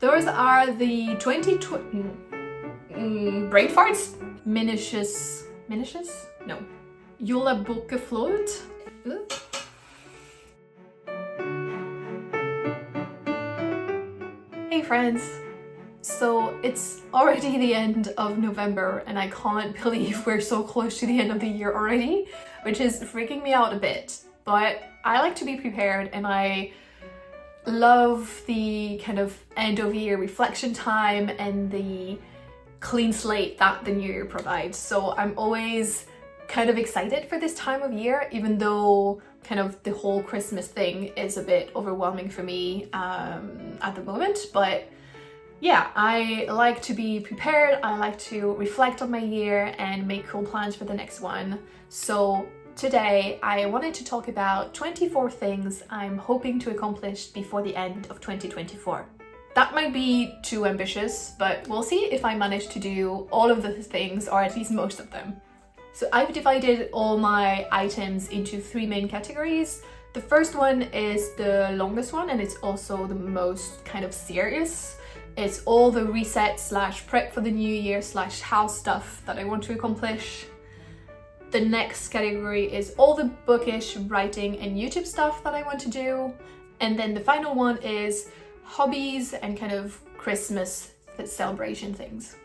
Those are the 2020 brain farts. Minishes? No. Jula boke float. Hey friends! So it's already the end of November and I can't believe we're so close to the end of the year already, which is freaking me out a bit. But I like to be prepared and I love the kind of end of year reflection time and the clean slate that the new year provides. So I'm always kind of excited for this time of year, even though kind of the whole Christmas thing is a bit overwhelming for me at the moment. But yeah, I like to be prepared, I like to reflect on my year and make cool plans for the next one. So today I wanted to talk about 24 things I'm hoping to accomplish before the end of 2024. That might be too ambitious, but we'll see if I manage to do all of the things, or at least most of them. So I've divided all my items into 3 main categories. The first one is the longest one and it's also the most kind of serious. It's all the reset / prep for the new year / house stuff that I want to accomplish. The next category is all the bookish, writing and YouTube stuff that I want to do. And then the final one is hobbies and kind of Christmas celebration things.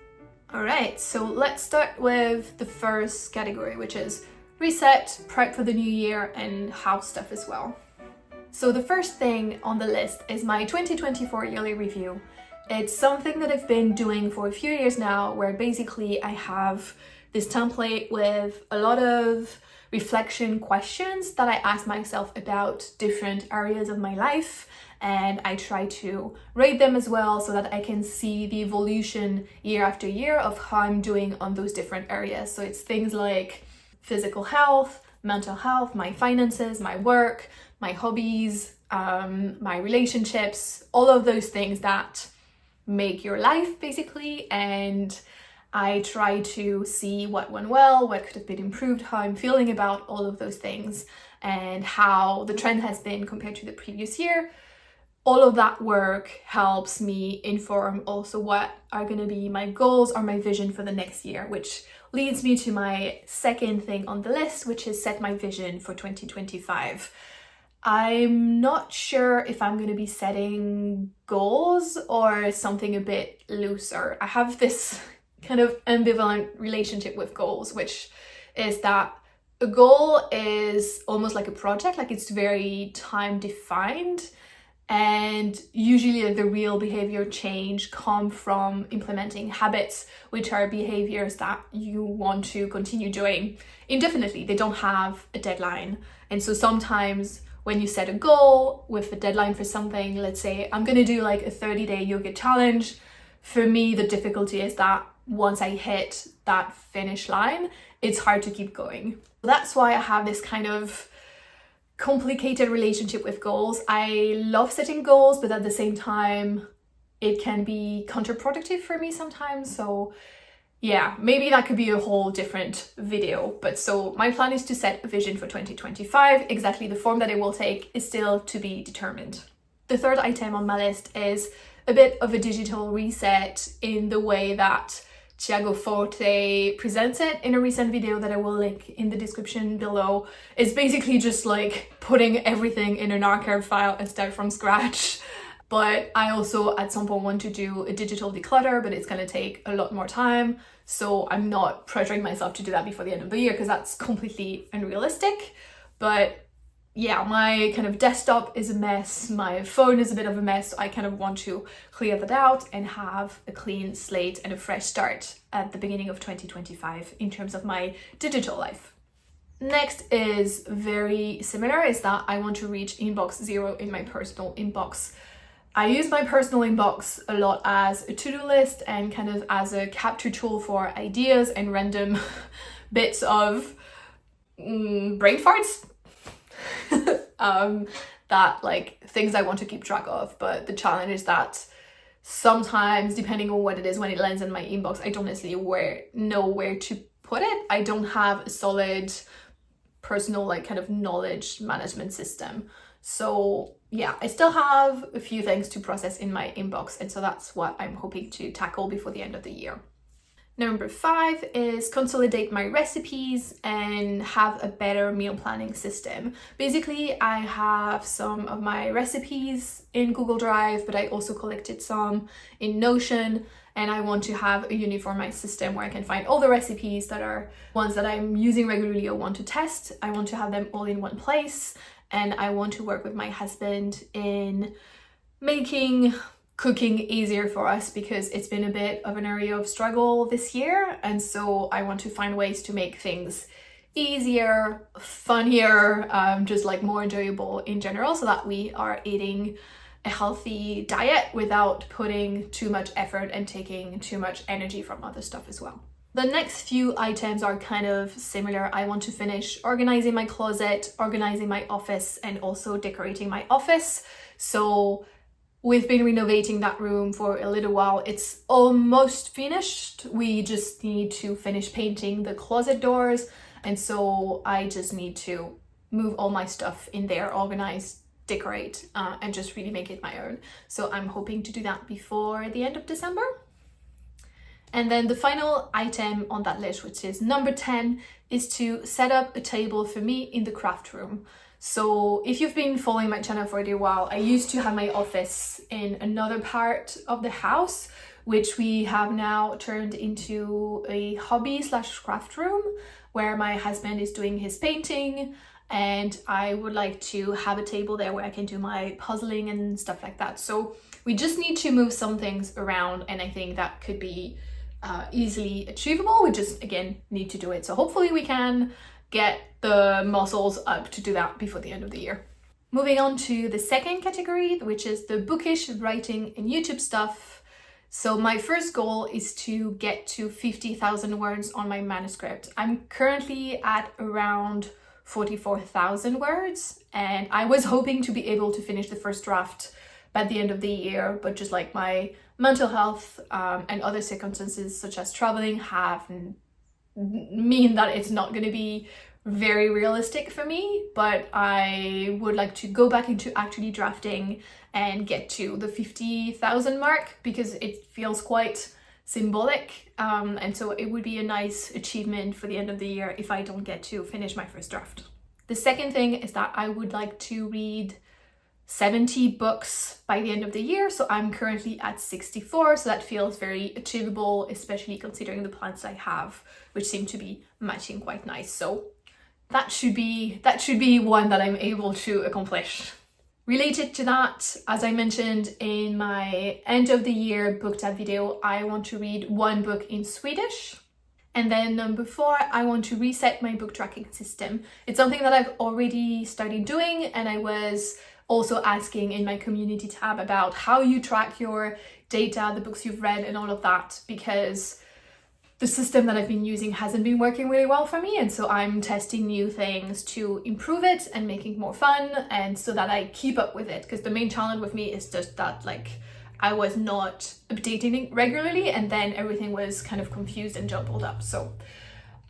Alright, so let's start with the first category, which is reset, prep for the new year and house stuff as well. So the first thing on the list is my 2024 yearly review. It's something that I've been doing for a few years now, where basically I have this template with a lot of reflection questions that I ask myself about different areas of my life, and I try to rate them as well so that I can see the evolution year after year of how I'm doing on those different areas. So it's things like physical health, mental health, my finances, my work, my hobbies, my relationships, all of those things that make your life basically. And I try to see what went well, what could have been improved, how I'm feeling about all of those things and how the trend has been compared to the previous year. All of that work helps me inform also what are going to be my goals or my vision for the next year, which leads me to my second thing on the list, which is set my vision for 2025. I'm not sure if I'm going to be setting goals or something a bit looser. I have this kind of ambivalent relationship with goals, which is that a goal is almost like a project, like it's very time defined. And usually the real behavior change come from implementing habits, which are behaviors that you want to continue doing indefinitely. They don't have a deadline. And so sometimes when you set a goal with a deadline for something, let's say I'm going to do like a 30-day yoga challenge. For me, the difficulty is that once I hit that finish line, it's hard to keep going. That's why I have this kind of complicated relationship with goals. I love setting goals, but at the same time, it can be counterproductive for me sometimes. So yeah, maybe that could be a whole different video. But so my plan is to set a vision for 2025. Exactly the form that it will take is still to be determined. The third item on my list is a bit of a digital reset in the way that Tiago Forte presents it in a recent video that I will link in the description below. It's basically just like putting everything in an archive file and start from scratch. But I also at some point want to do a digital declutter, but it's going to take a lot more time. So I'm not pressuring myself to do that before the end of the year because that's completely unrealistic. But yeah, my kind of desktop is a mess, my phone is a bit of a mess, so I kind of want to clear that out and have a clean slate and a fresh start at the beginning of 2025 in terms of my digital life. Next is very similar, is that I want to reach inbox 0 in my personal inbox. I use my personal inbox a lot as a to-do list and kind of as a capture tool for ideas and random bits of brain farts. That like things I want to keep track of, but the challenge is that sometimes, depending on what it is, when it lands in my inbox, I don't necessarily know where to put it. I don't have a solid personal like kind of knowledge management system. So yeah, I still have a few things to process in my inbox, and so that's what I'm hoping to tackle before the end of the year. Number 5 is consolidate my recipes and have a better meal planning system. Basically, I have some of my recipes in Google Drive, but I also collected some in Notion, and I want to have a uniformized system where I can find all the recipes that are ones that I'm using regularly or want to test. I want to have them all in one place, and I want to work with my husband in making cooking easier for us because it's been a bit of an area of struggle this year, and so I want to find ways to make things easier, funnier, just like more enjoyable in general, so that we are eating a healthy diet without putting too much effort and taking too much energy from other stuff as well. The next few items are kind of similar. I want to finish organizing my closet, organizing my office, and also decorating my office. So we've been renovating that room for a little while. It's almost finished. We just need to finish painting the closet doors. And so I just need to move all my stuff in there, organize, decorate, and just really make it my own. So I'm hoping to do that before the end of December. And then the final item on that list, which is number 10, is to set up a table for me in the craft room. So if you've been following my channel for a little while, I used to have my office in another part of the house, which we have now turned into a hobby/craft room where my husband is doing his painting, and I would like to have a table there where I can do my puzzling and stuff like that. So we just need to move some things around, and I think that could be easily achievable. We just, again, need to do it. So hopefully we can get the muscles up to do that before the end of the year. Moving on to the second category, which is the bookish writing and YouTube stuff. So my first goal is to get to 50,000 words on my manuscript. I'm currently at around 44,000 words, and I was hoping to be able to finish the first draft by the end of the year, but just like my mental health and other circumstances such as traveling have mean that it's not going to be very realistic for me, but I would like to go back into actually drafting and get to the 50,000 mark because it feels quite symbolic, and so it would be a nice achievement for the end of the year if I don't get to finish my first draft. The second thing is that I would like to read 70 books by the end of the year, so I'm currently at 64, so that feels very achievable, especially considering the plans I have, which seem to be matching quite nice. So that should be one that I'm able to accomplish. Related to that, as I mentioned in my end of the year book tab video, I want to read one book in Swedish. And then number 4, I want to reset my book tracking system. It's something that I've already started doing, and I was also asking in my community tab about how you track your data, the books you've read and all of that, because the system that I've been using hasn't been working really well for me, and so I'm testing new things to improve it and make it more fun, and so that I keep up with it, because the main challenge with me is just that like I was not updating it regularly, and then everything was kind of confused and jumbled up. So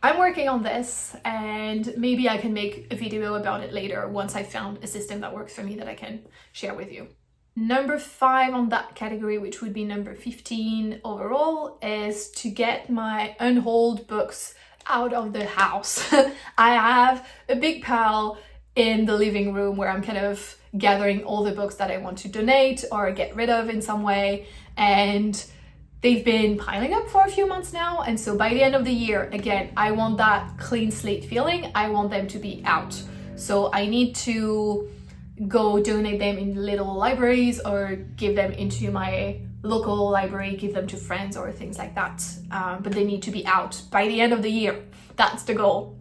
I'm working on this, and maybe I can make a video about it later once I found a system that works for me that I can share with you. Number 5 on that category, which would be number 15 overall, is to get my unhauled books out of the house. I have a big pile in the living room where I'm kind of gathering all the books that I want to donate or get rid of in some way, and they've been piling up for a few months now, and so by the end of the year, again, I want that clean slate feeling. I want them to be out. So I need to go donate them in little libraries or give them into my local library, give them to friends or things like that. But they need to be out by the end of the year. That's the goal.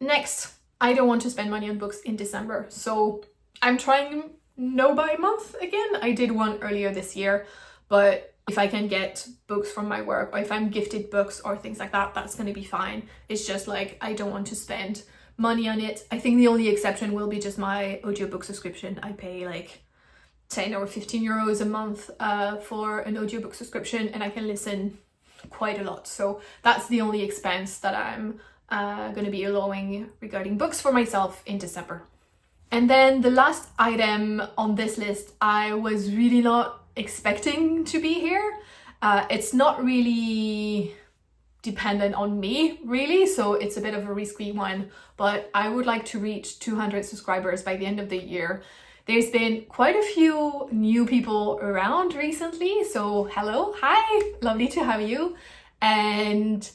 Next, I don't want to spend money on books in December. So I'm trying no buy month again. I did one earlier this year, but if I can get books from my work, or if I'm gifted books or things like that, that's going to be fine. It's just like I don't want to spend money on it. I think the only exception will be just my audiobook subscription. I pay like 10 or 15 euros a month for an audiobook subscription, and I can listen quite a lot. So that's the only expense that I'm going to be allowing regarding books for myself in December. And then the last item on this list, I was really not expecting to be here. It's not really dependent on me, really, so it's a bit of a risky one, but I would like to reach 200 subscribers by the end of the year. There's been quite a few new people around recently, so hello, hi, lovely to have you. And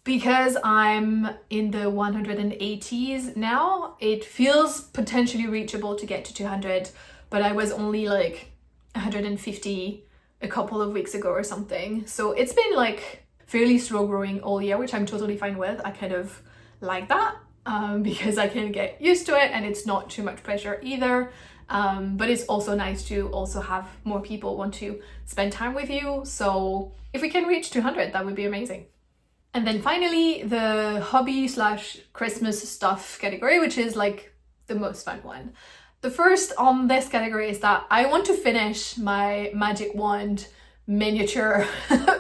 because I'm in the 180s now, it feels potentially reachable to get to 200, but I was only like 150 a couple of weeks ago or something. So it's been like fairly slow growing all year, which I'm totally fine with. I kind of like that because I can get used to it and it's not too much pressure either. But it's also nice to also have more people want to spend time with you. So if we can reach 200, that would be amazing. And then finally, the hobby / Christmas stuff category, which is like the most fun one. The first on this category is that I want to finish my magic wand miniature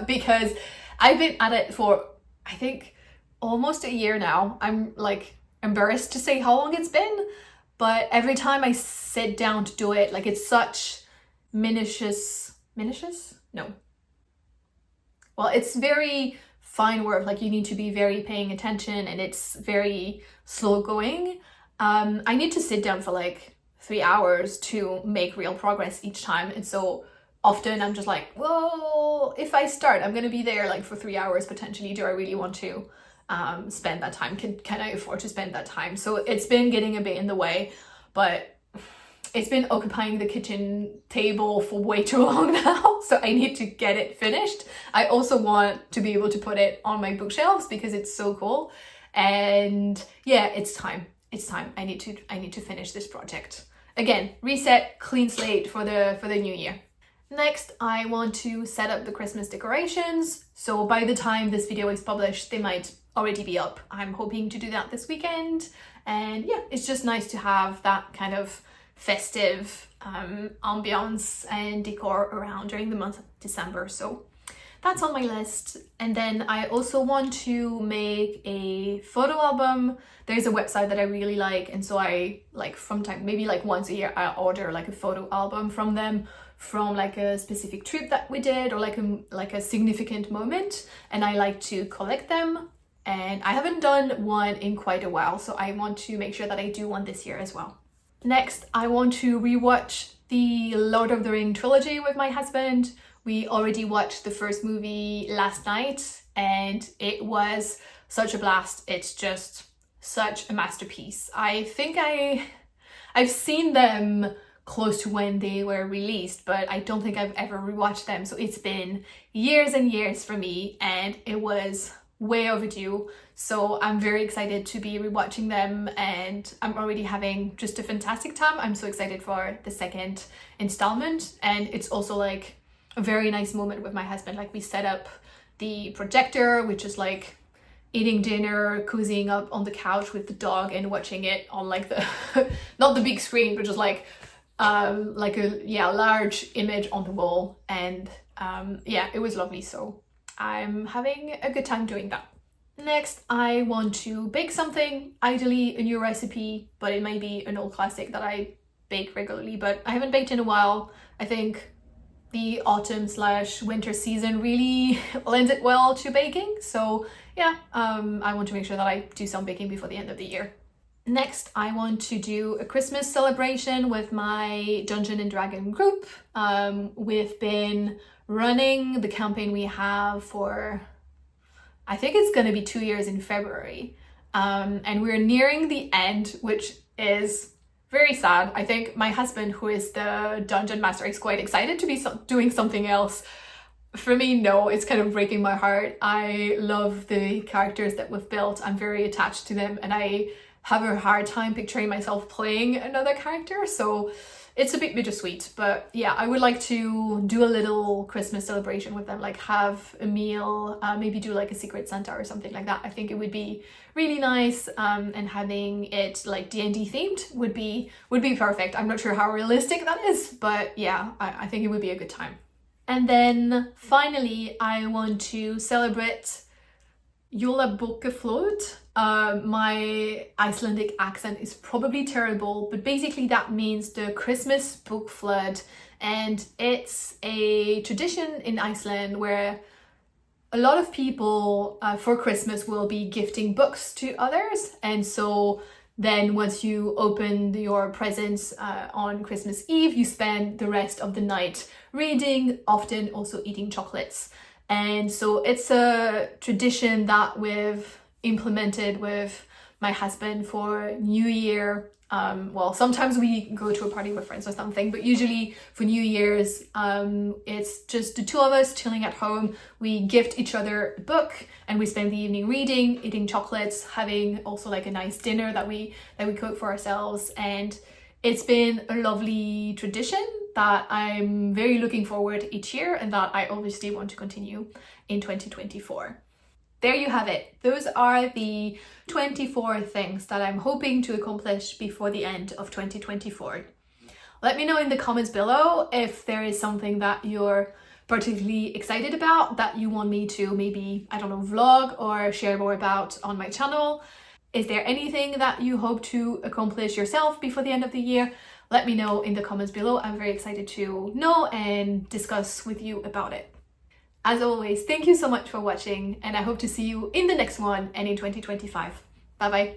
because I've been at it for, I think, almost a year now. I'm like embarrassed to say how long it's been, but every time I sit down to do it, like it's such minutious? No. Well, it's very fine work, like you need to be very paying attention and it's very slow going. I need to sit down for like 3 hours to make real progress each time, and so often I'm just like, well, if I start, I'm gonna be there like for 3 hours potentially. Do I really want to spend that time? Can I afford to spend that time? So it's been getting a bit in the way, but it's been occupying the kitchen table for way too long now, so I need to get it finished. I also want to be able to put it on my bookshelves because it's so cool. And yeah, it's time. I need to finish this project. Again, reset, clean slate for the new year. Next, I want to set up the Christmas decorations. So by the time this video is published, they might already be up. I'm hoping to do that this weekend. And yeah, it's just nice to have that kind of festive ambiance and decor around during the month of December. So that's on my list. And then I also want to make a photo album. There's a website that I really like, and so I like from time, maybe like once a year, I order like a photo album from them from like a specific trip that we did or like a significant moment, and I like to collect them. And I haven't done one in quite a while, so I want to make sure that I do one this year as well. Next, I want to rewatch the Lord of the Ring trilogy with my husband. We already watched the first movie last night and it was such a blast. It's just such a masterpiece. I think I've seen them close to when they were released, but I don't think I've ever rewatched them. So it's been years and years for me and it was way overdue. So I'm very excited to be rewatching them and I'm already having just a fantastic time. I'm so excited for the second installment, and it's also like a very nice moment with my husband. Like we set up the projector, which is like eating dinner, cozying up on the couch with the dog and watching it on like the not the big screen, but just like a large image on the wall. And yeah, it was lovely. So I'm having a good time doing that. Next, I want to bake something, ideally a new recipe, but it might be an old classic that I bake regularly, but I haven't baked in a while. I think the autumn/winter season really lends it well to baking. So yeah, I want to make sure that I do some baking before the end of the year. Next, I want to do a Christmas celebration with my Dungeon and Dragon group. We've been running the campaign we have for, I think it's going to be 2 years in February. And we're nearing the end, which is very sad. I think my husband, who is the dungeon master, is quite excited to be doing something else. For me, no, it's kind of breaking my heart. I love the characters that we've built. I'm very attached to them and I have a hard time picturing myself playing another character. So it's a bit bittersweet, but yeah, I would like to do a little Christmas celebration with them, like have a meal, maybe do like a Secret Santa or something like that. I think it would be really nice, and having it like D&D themed would be perfect. I'm not sure how realistic that is, but yeah, I think it would be a good time. And then finally, I want to celebrate Jólabókaflót. My Icelandic accent is probably terrible, but basically that means the Christmas book flood, and it's a tradition in Iceland where a lot of people for Christmas will be gifting books to others, and so then once you open your presents on Christmas Eve, you spend the rest of the night reading, often also eating chocolates. And so it's a tradition that we've implemented with my husband for New Year. Well, sometimes we go to a party with friends or something, but usually for New Year's, it's just the two of us chilling at home. We gift each other a book and we spend the evening reading, eating chocolates, having also like a nice dinner that we cook for ourselves. And it's been a lovely tradition that I'm very looking forward each year and that I obviously want to continue in 2024. There you have it. Those are the 24 things that I'm hoping to accomplish before the end of 2024. Let me know in the comments below if there is something that you're particularly excited about that you want me to maybe, I don't know, vlog or share more about on my channel. Is there anything that you hope to accomplish yourself before the end of the year? Let me know in the comments below. I'm very excited to know and discuss with you about it. As always, thank you so much for watching, and I hope to see you in the next one and in 2025. Bye bye.